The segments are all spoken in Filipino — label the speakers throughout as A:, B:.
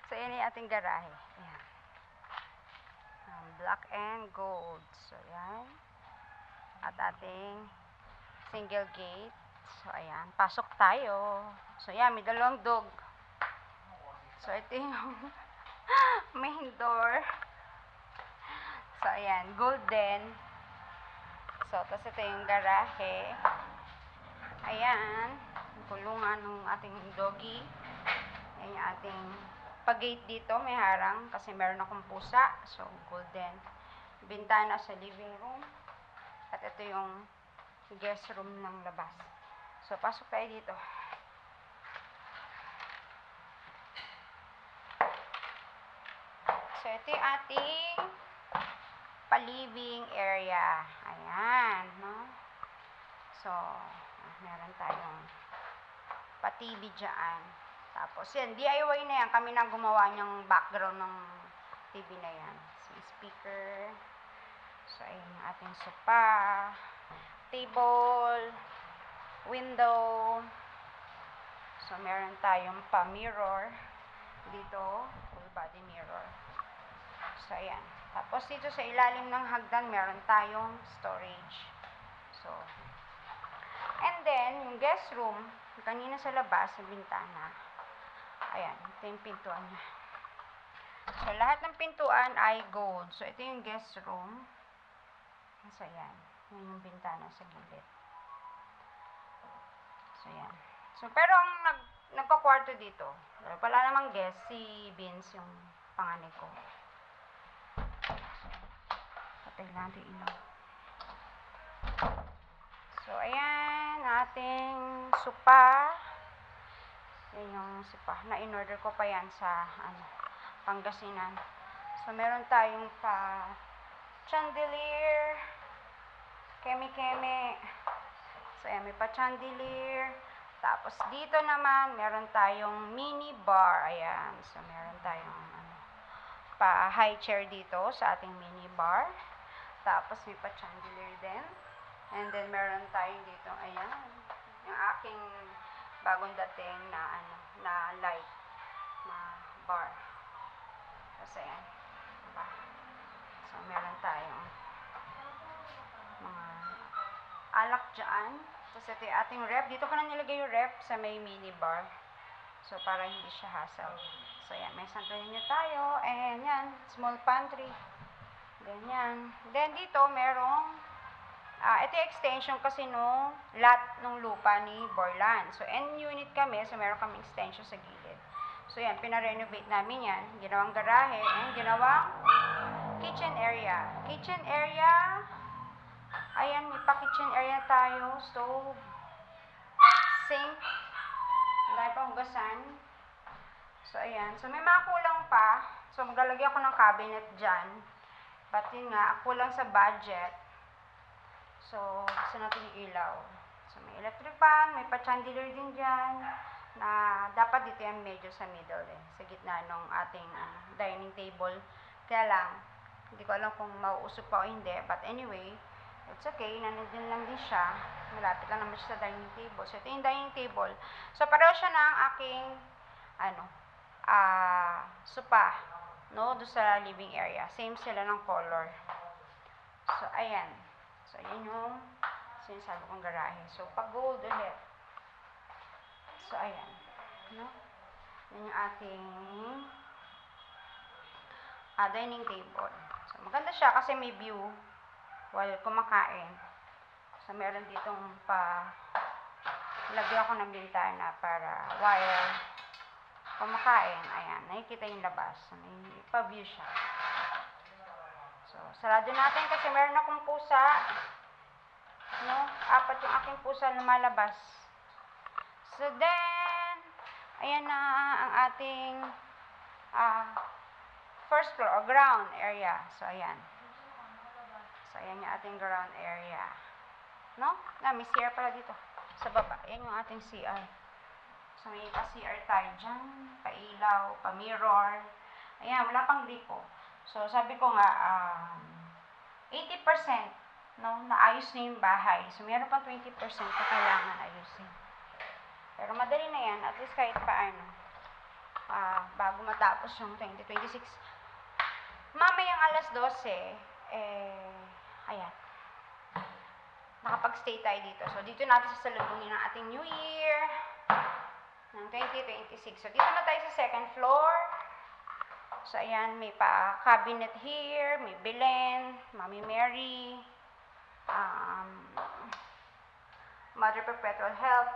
A: So, yan yung ating garahe. Ayan. Black and gold. So, ayan. At ating single gate. So, ayan. Pasok tayo. So, ayan. May dalawang dog. So, ito yung main door. So, ayan. Golden. So, tapos ito yung garahe. Ayan. Yung kulungan ng ating doggy. Ayan yung ating pag-gate dito. May harang kasi meron akong pusa. So, golden. Bintana sa living room. At ito yung guest room ng labas. So, pasok tayo dito. So, ito yung ating pa-living area. Ayan, no? So, meron tayong pa-TV dyan. Tapos, yan, DIY na yan. Kami na gumawa niyang background ng TV na yan. So, speaker. So, ayan yung ating sofa. Table. Window. So, meron tayong pa-mirror. Dito, full body mirror. So, ayan. Tapos, dito sa ilalim ng hagdan, meron tayong storage. So, and then, yung guest room, kanina sa labas, sa bintana. Ayan, ito yung pintuan niya. So, lahat ng pintuan ay gold. So, ito yung guest room. So, ayan. Yan yung bintana sa gilid. So, ayan. So, pero ang nagkakwarto dito, wala namang guest, si Vince, yung panganay ko. Patay lang natin ilaw. So, ayan, ating sopa. Yan yung sopa. Na-in-order ko pa yan sa Pangasinan. So, meron tayong chandelier. Keme-keme. So, ayan, may chandelier. Tapos, dito naman, meron tayong mini bar. Ayan. So, meron tayong high chair dito sa ating mini bar. Tapos, may chandelier din. And then, meron tayong dito, ayan, yung aking bagong dating na, na light na bar. Kasi, ayan, diba? So, meron tayong mga alak dyan. Tapos, ito yung ating rep. Dito ko na nilagay yung rep sa may mini bar. So, para hindi siya hassle. So, ayan, may santo ninyo tayo. And, yan, small pantry. Ganyan. Then, dito, merong ito yung extension kasi nung lot nung lupa ni Borland. So, N-unit kami. So, meron kaming extension sa gilid. So, yan. Pina-renovate namin yan. Ginawang garahe and ginawang kitchen area. Kitchen area. Ayan, may pa-kitchen area tayo. Stove. Sink. Wala pa hugasan. So, ayan. So, may mga kulang pa. So, maglalagay ako ng cabinet dyan. But, yun nga, kulang sa budget. So, gusto natin yung ilaw. So, may electric fan, may pa-chandelier din dyan, na dapat dito yung medyo sa middle eh, sa gitna ng ating dining table. Kaya lang, hindi ko alam kung mauusok pa o hindi, but anyway, it's okay, nandiyan lang din siya, malapit lang naman siya sa dining table. So, ito yung dining table. So, pareho siya ng aking, sopa, no, doon sa living area. Same sila ng color. So, ayan. So, yan yung sinasabi kong garahe. So, pag-gold ulit. So, ayan. No? Yan yung ating dining table. So, maganda siya kasi may view while kumakain. So, meron ditong lagyan ako ng bintana para while kumakain, ayan, nakikita yung labas. So, may pa-view siya. So, sarado natin kasi meron akong pusa. No? 4 yung aking pusa lumalabas. So, then, ayan na ang ating first floor o ground area. So, ayan. So, ayan yung ating ground area. No? May CR pala dito. Sa baba. Ayan yung ating CR. So, may pa-CR tayo dyan. Pa-ilaw, pa-mirror. Ayan, wala pang gripo. So, sabi ko nga, 80% no, naayos na yung bahay. So, meron pang 20% na kailangan ayusin. Pero madali na yan, at least kahit paano. Bago matapos yung 2026. Mamayang alas 12, ayan, nakapag-stay tayo dito. So, dito natin sasalubungin ang ating New Year ng 2026. So, dito na tayo sa second floor. So, ayan, may pa-cabinet here, may Belen, Mami Mary, Mother Perpetual Help,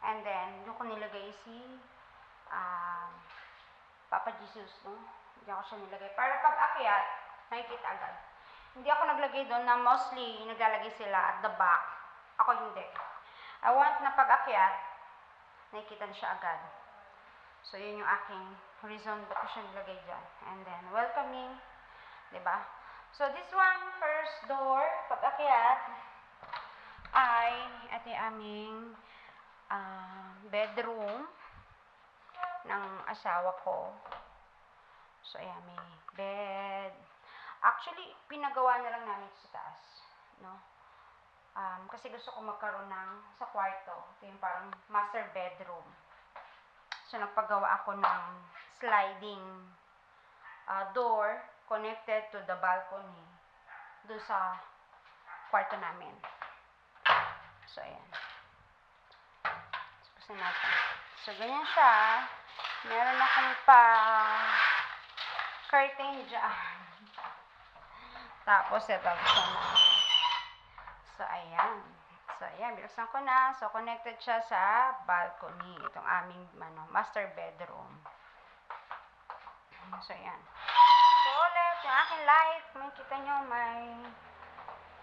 A: and then, doon ko nilagay si Papa Jesus, no? Diyan ko siya nilagay. Para pag akyat, nakikita agad. Hindi ako naglagay doon na mostly naglalagay sila at the back. Ako hindi. I want na pag akyat, nakikita na siya agad. So, yun yung aking reason ba't ko siya nilagay dyan. And then, welcoming. Diba? So, this one, first door, pag akyat, ay, ito yung aming bedroom ng asawa ko. So, ayan, may bed. Actually, pinagawa na lang namin sa taas, no? Kasi gusto ko magkaroon ng sa kwarto. Ito yung parang master bedroom. So, nagpagawa ako ng sliding door connected to the balcony doon sa kwarto namin. So, ayan. So, natin. So, ganyan siya. Meron akong curtain dyan. Tapos, ito siya na. So, ayan. So, ayan. Binuksan ko na. So, connected siya sa balcony. Itong aming master bedroom. So, ayan. So, ulit, yung aking light. May kita nyo, may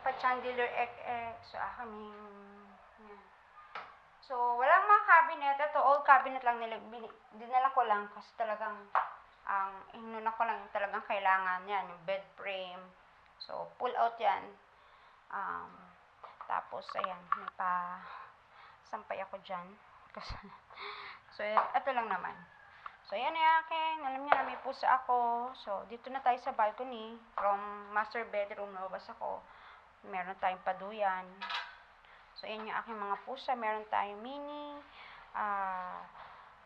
A: pa-chandelier ek-ek. So, aking yan. So, walang mga cabinet. Ito, old cabinet lang nila. Dinala ko lang kasi talagang inuna ko lang talagang kailangan yan. Yung bed frame. So, pull out yan. Tapos, ayan. May sampay ako dyan. So, ito lang naman. So, ayan yung akin. Alam niyo na, may pusa ako. So, dito na tayo sa balcony. From master bedroom, nababas ako. Meron tayong paduyan. So, ayan yung aking mga pusa. Meron tayong mini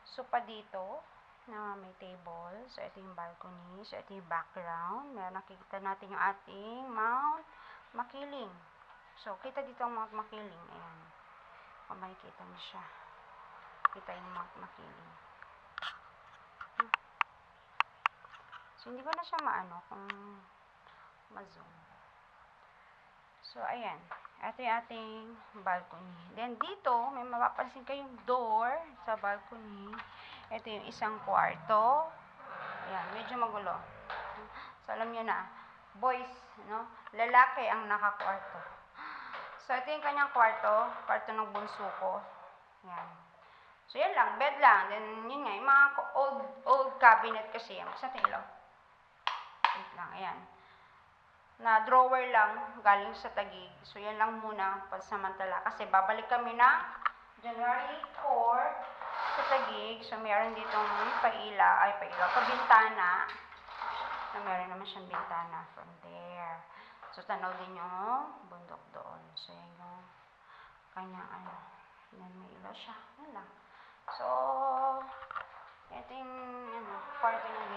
A: sopa dito na may table. So, ito yung balcony. So, ito yung background. Meron nakikita natin yung ating Mount Makiling. So, kita dito ang Mount Makiling. Ayan. Kung makikita mo siya. Kita yung Mount Makiling. So, hindi ko na siya maano kung ma-zoom. So, ayan. Ito yung ating balcony. Then, dito, may mapapansin kayong door sa balcony. Ito yung isang kwarto. Ayan, medyo magulo. So, alam nyo na, boys, no? Lalaki ang nakakwarto. So, ito yung kanyang kwarto. Kwarto ng bunso ko. Ayan. So, yan lang. Bed lang. Then, yun nga, yung mga old cabinet kasi. Basta ilaw. Wait lang, ayan. Na drawer lang, galing sa Taguig. So, yan lang muna, pansamantala. Kasi babalik kami ng January 4 sa Taguig. So, meron ditong pabintana. So, meron naman siyang bintana from there. So, tanaw din yung bundok doon. So, yan yung kanyang yan, may ilaw siya. Yan lang. So, ito yung kwarto niya.